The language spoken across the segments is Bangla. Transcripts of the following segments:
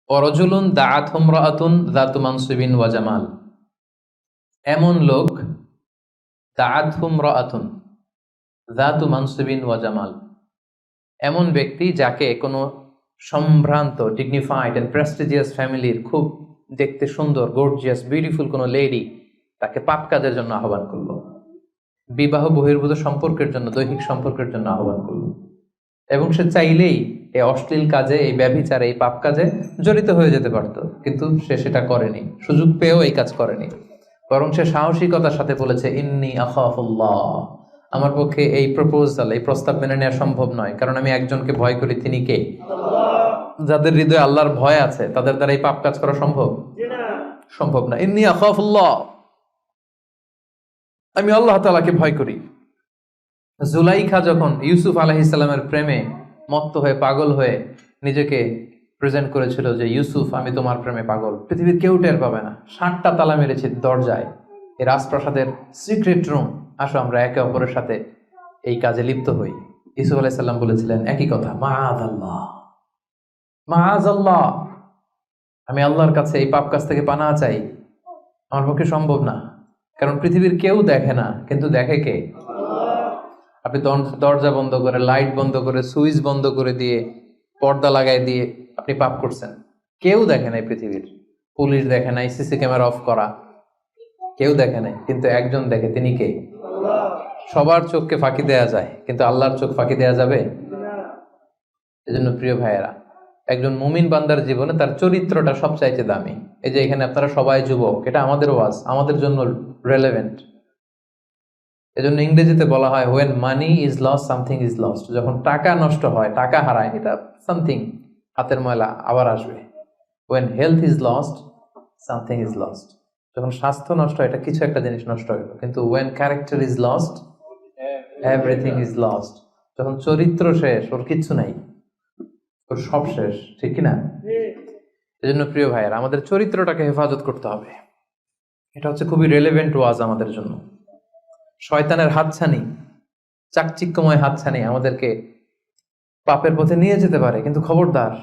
অরজুলুন দাআতহু ইমরাআতুন যাতু মানসিবিন ওয়া জামাল। এমন লোক, দাআতহু ইমরাআতুন যাতু মানসিবিন ওয়া জামাল, এমন ব্যক্তি যাকে কোনো সম্ভ্রান্ত, ডিগনিফাইড এন্ড প্রেস্টিজিয়াস ফ্যামিলির খুব দেখতে সুন্দর, গর্জিয়াস, বিউটিফুল কোনো লেডি তাকে পাপ কাজের জন্য আহ্বান করলো, বিবাহ বহির্ভূত সম্পর্কের জন্য, দৈহিক সম্পর্কের জন্য আহ্বান করলো, এবং সে চাইলেই এই অশ্লীল কাজে, এই ব্যভিচারে, এই পাপ কাজে জড়িত হয়ে যেতে পারত, কিন্তু সে সেটা করেনি, সুযোগ পেয়েও এই কাজ করেনি, বরং সে সাহসিকতার সাথে বলেছে ইন্নী আখাফুল্লাহ, আমার পক্ষে এই প্রপোজাল, এই প্রস্তাব মেনে নেওয়া সম্ভব নয়, কারণ আমি একজনকে ভয় করি, তিনি কে? যাদের হৃদয়ে আল্লাহর ভয় আছে তাদের দ্বারা এই পাপ কাজ করা সম্ভব সম্ভব না। ইন্নী আখাফুল্লাহ, আমি আল্লাহ তাআলাকে ভয় করি। জুলাইখা যখন ইউসুফ আলাইহিস সালামের প্রেমে মত্ত হয়ে, পাগল হয়ে নিজেকে প্রেজেন্ট করেছিল যে ইউসুফ, আমি তোমার প্রেমে পাগল, পৃথিবীর কেউ টের পাবে না, 7টা তালা মেরেছি দরজায়, এই রাজপ্রাসাদের সিক্রেট রুম, আসো আমরা একে অপরের সাথে এই কাজে লিপ্ত হই। ইউসুফ আলাইহিস সালাম বলেছিলেন একই কথা, মাআযাল্লাহ, মাআযাল্লাহ, আমি আল্লাহর কাছে এই পাপ কাজ থেকে পানাহ চাই, আমার পক্ষে সম্ভব না, কারণ পৃথিবীর কেউ দেখে না, কিন্তু দেখে কে? আপনি দরজা বন্ধ করে, লাইট বন্ধ করে, সুইচ বন্ধ করে দিয়ে, পর্দা লাগাই দিয়ে আপনি পাপ করছেন, কেউ দেখে নাই পৃথিবীর, পুলিশ দেখে নাই, সিসি ক্যামেরা অফ করা, কেউ দেখে নাই, কিন্তু একজন দেখে, তিনি কে? সবার চোখকে ফাঁকি দেয়া যায়, কিন্তু আল্লাহর চোখ ফাঁকি দেয়া যাবে? এজন্য প্রিয় ভাইয়েরা, একজন মুমিন বান্দার জীবনে তার চরিত্রটা সবচাইতে দামি। এই যে এখানে আপনারা সবাই যুবক, এটা আমাদের ওয়াজ, আমাদের জন্য রেলেভেন্ট। এজন্য ইংরেজিতে বলা হয় when money is lost something is lost, যখন টাকা নষ্ট হয়, টাকা হারায়, এটা সামথিং, হাতের ময়লা আবার আসবে। when health is lost something is lost, যখন স্বাস্থ্য নষ্ট হয়, এটা কিছু একটা জিনিস নষ্ট হলো, কিন্তু when character is lost everything is lost, যখন চরিত্র শেষ, ওর কিচ্ছু নাই, ওর সব শেষ, ঠিক কিনা? এজন্য প্রিয় ভাইয়েরা, আমাদের চরিত্রটাকে হেফাজত করতে হবে। এটা হচ্ছে খুবই রেলেভেন্ট ওয়াজ আমাদের জন্য। শয়তানের হাতছানি, চাকচিক্যময় হাতছানি আমাদেরকে পাপের পথে নিয়ে যেতে পারে, কিন্তু খবরদার,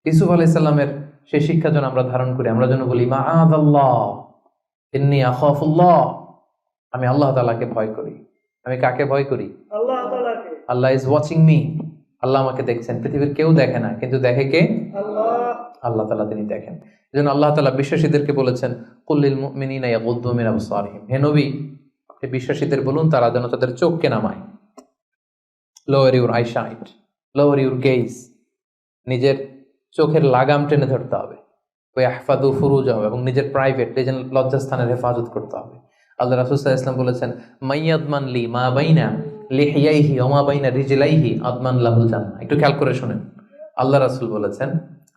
ইউসুফ আলাইহিস সালামের সেই শিক্ষা যেন আমরা ধারণ করি। আমরা যেন বলি মাআযাল্লাহ, ইন্নী আখাফুল্লাহ, আমি আল্লাহ তাআলাকে ভয় করি। আমি কাকে ভয় করি? আল্লাহ তাআলাকে। আল্লাহ ইজ ওয়াচিং মি, আল্লাহ আমাকে দেখছেন, পৃথিবীর কেউ দেখে না, কিন্তু দেখে কে? আল্লাহ তাআলা, তিনি দেখেন। এজন্য আল্লাহ তাআলা বিশ্বাসীদেরকে বলেছেন কুল্লিল মুমিনিনা ইয়াগুদ্দু মিন আবসারিহিম, হে নবী, বিশ্বাসীদের বলুন তারা যেন তাদের চোখকে নামায়, lower your eyesight, lower your gauge, নিজের চোখের লাগাম টেনে ধরতে হবে, ওয়াহফাযু ফুরুজাহুম, এবং নিজের প্রাইভেট, নিজের লজ্জাস্থানের হেফাজত করতে হবে। আল্লাহ রাসূল সাল্লাল্লাহু আলাইহি ওয়াসাল্লাম বলেছেন মাইয়াদমান লি মা বাইনা লিহিয়াইহি ওয়া মা বাইনা রিজলাইহি আদমান লাহুল জান্নাহ। একটু খেয়াল করে শুনেন, আল্লাহ রাসূল বলেছেন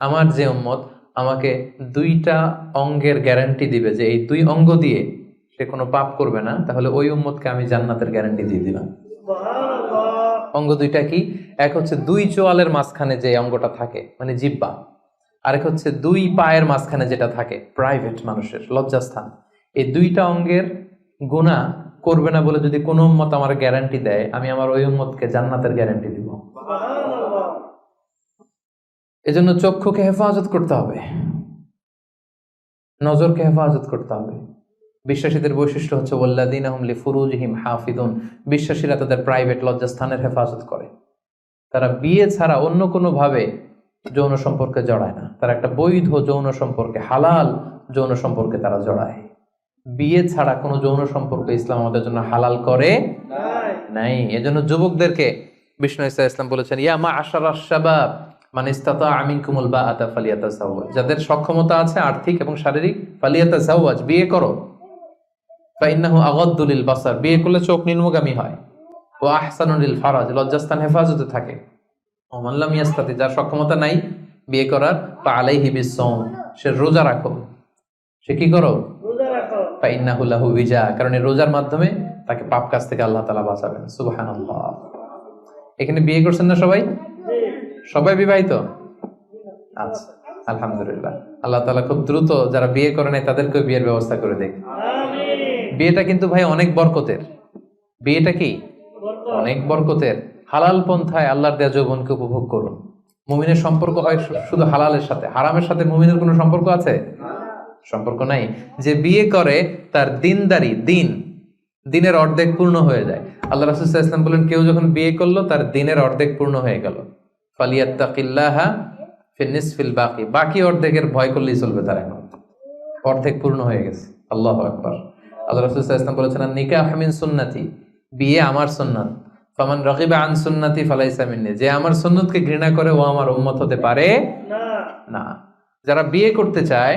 আমার যে উম্মত আমাকে 2টা অঙ্গের গ্যারান্টি দিবে যে এই 2 অঙ্গ দিয়ে সে কোনো পাপ করবে না, তাহলে ওই উম্মতকে আমি জান্নাতের গ্যারান্টি দিয়ে দিলাম। অঙ্গ 2টা কি? এক হচ্ছে 2 চোয়ালের মাঝখানে যে অঙ্গটা থাকে, মানে জিহ্বা, আরেক হচ্ছে 2 পায়ের মাঝখানে যেটা থাকে, প্রাইভেট, মানুষের লজ্জাস্থান। এই 2টা অঙ্গের গুনাহ করবে না বলে যদি কোনো উম্মত আমার গ্যারান্টি দেয়, আমি আমার ওই উম্মতকে জান্নাতের গ্যারান্টি দিব। এজন্য চক্ষুকে হেফাজত করতে হবে, নজরকে হেফাজত করতে হবে। বিশ্বাসীদের বৈশিষ্ট্য হচ্ছে ওয়াল্লাযীনা হুম লিফুরুজিহিম হাফিজুন, বিশ্বাসীরা তাদের প্রাইভেট লজ্জাস্থানের হেফাজত করে। তারা বিয়ে ছাড়া অন্য কোনো ভাবে যৌন সম্পর্কে জড়ায় না, তারা একটা বৈধ যৌন সম্পর্কে, হালাল যৌন সম্পর্কে তারা জড়ায়। বিয়ে ছাড়া কোনো যৌন সম্পর্ক ইসলাম আমাদের জন্য হালাল করে নাই। এজন্য যুবকদেরকে বিষ্ণু ঈসা ইসলাম বলেছেন ইয়া মা'আশারাশ শাবাব মান ইসতাতাআ মিনকুমুল বাআতা ফালিয়াতাযাওয়াজ, যাদের সক্ষমতা আছে আর্থিক এবং শারীরিক, ফালিয়াতাযাওয়াজ, বিয়ে করো। ফাইন্নাহু আগাদ্দু লিল বাসার, বিয়ে করলে চোখ নিম্নগামী হয়। ওয়া আহসানু লিল ফারাজ, লজ্জাস্থান হেফাজতে থাকে। ওয়া মান লাম ইয়াস্তাতি, যার সক্ষমতা নাই বিয়ে করার, ফাআলাইহি বিসসাওম, সে রোজা রাখো। সে কি করো? রোজা রাখো। ফাইন্নাহু লাহু বিজা, কারণ এই রোজার মাধ্যমে তাকে পাপ কাজ থেকে আল্লাহ তাআলা বাঁচাবেন। সুবহানাল্লাহ। এখানে বিয়ে করছেন না সবাই? সবাই বিবাহিত? আচ্ছা, আলহামদুলিল্লাহ। আল্লাহ তাআলা খুব দ্রুত যারা বিয়ে করে নাই তাদেরকেও বিয়ের ব্যবস্থা করে দেখ। বিয়েটা কিন্তু ভাই অনেক বরকতের। বিয়েটা কি? অনেক বরকতের। হালাল পন্থায় আল্লাহর দেয়া যৌবনকে উপভোগ করুন। মুমিনের সম্পর্ক হয় শুধু হালালের সাথে, হারামের সাথে মুমিনের কোনো সম্পর্ক আছে? সম্পর্ক নাই। যে বিয়ে করে তার দিনের অর্ধেক পূর্ণ হয়ে যায়। আল্লাহ রাসূল সাল্লাল্লাহু আলাইহি ওয়াসাল্লাম বলেন, কেউ যখন বিয়ে করলো তার দিনের অর্ধেক পূর্ণ হয়ে গেল। ফালিয়াত্তাকিল্লাহা ফিন বাকি, বাকি অর্ধেকের ভয় করলেই চলবে তার, এখন অর্ধেক পূর্ণ হয়ে গেছে। আল্লাহু আকবার। আল্লাহ রাসূল সাল্লাল্লাহু আলাইহি ওয়াসাল্লাম বলেছেন, নিকাহ মিন সুন্নতি, বিয়ে আমার সুন্নাত। ফামান রাগিবা আন সুন্নতি ফালাইসা মিন্নি, যে আমার সুন্নতকে ঘৃণা করে ও আমার উম্মত হতে পারে না। যারা বিয়ে করতে চায়,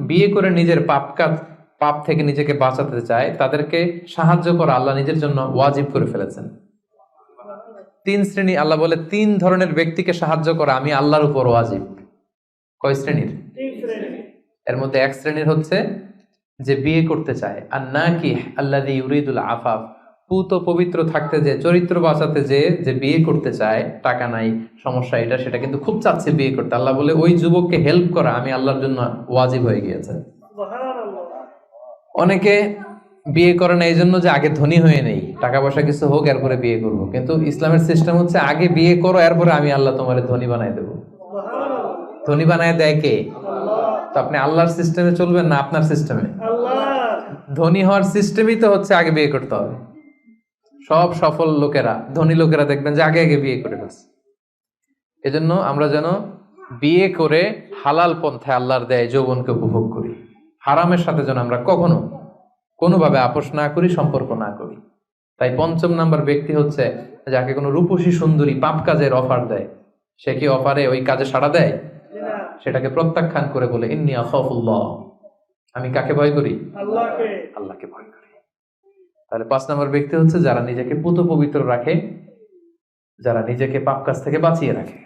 বিয়ে করে নিজের পাপ থেকে নিজেকে বাঁচাতে চায়, তাদেরকে সাহায্য করা আল্লাহ নিজের জন্য ওয়াজিব করে ফেলেছেন। 3 শ্রেণী, আল্লাহ বলে 3 ধরনের ব্যক্তিকে সাহায্য করা আমি আল্লাহর উপর ওয়াজিব। কয় শ্রেণীর? 3 শ্রেণী। এর মধ্যে এক শ্রেণীর হচ্ছে যে বিয়ে করতে চায়, আর নাকিহ আল্লাযী ইউরিদুল আফাফ, পুত পবিত্র থাকতে, যে চরিত্র বাঁচাতে, যে বিয়ে করতে চায়, টাকা নাই, সমস্যা এটা সেটা, কিন্তু খুব চাচ্ছে বিয়ে করতে। আল্লাহ বলে ওই যুবককে হেল্প করা আমি আল্লাহর জন্য ওয়াজিব হয়ে গিয়েছে। সুবহানাল্লাহ। অনেকে বিয়ে করে না এই জন্য যে আগে ধনী হয়ে নেই, টাকা পয়সা কিছু হোক এরপরে বিয়ে করবো, কিন্তু ইসলামের সিস্টেম হচ্ছে আগে বিয়ে করো, এরপরে আমি আল্লাহ তোমার ধনী বানাই দেবো। সুবহানাল্লাহ। ধনী বানায় দেয় কে? আল্লাহ। তো আপনি আল্লাহর সিস্টেমে চলবেন না আপনার সিস্টেমে? আল্লাহ। ধনী হওয়ার সিস্টেমই তো হচ্ছে আগে বিয়ে করতে হবে। সব সফল লোকেরা, ধনী লোকেরা দেখবেন যে আগে আগে বিয়ে করে ফেলছে। এজন্য আমরা যেন বিয়ে করে হালাল পন্থায় আল্লাহর দেয় যৌবনকে উপভোগ করি। হারামের সাথে যেন আমরা কখনো কোনোভাবে আপোষ না করি, সম্পর্ক না করি। তাই 5ম নাম্বার ব্যক্তি হচ্ছে যাকে কোনো রূপসী সুন্দরী পাপ কাজের অফার দেয়, সে কি অফারে ওই কাজে সাড়া দেয়? না। সেটাকে প্রত্যাখ্যান করে বলে, ইন্নী আখাফুল্লাহ, আমি কাকে ভয় করি? আল্লাহকে। আল্লাহকে ভয় করি। তাহলে 5 নম্বর ব্যক্তি হচ্ছে যারা নিজেকে পুত পবিত্র রাখে, যারা নিজেকে পাপ কাজ থেকে বাঁচিয়ে রাখে।